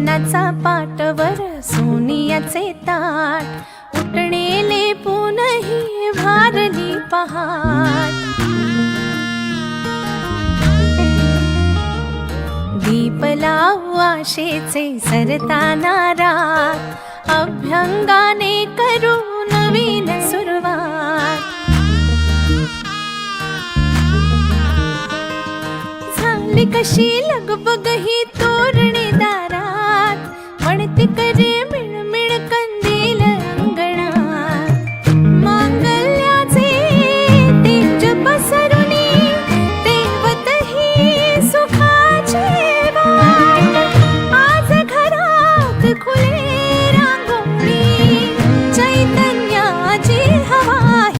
जेवणाचा पाटवर सोनियाचे ताट, उठणेले पुनही भारली पहाट. दीप लावू आशेचे सरताना रात, अभ्यंगाने करू नवीन सुरुवात. झाली कशी लगबग ही तोरणे दारात, म्हणती करे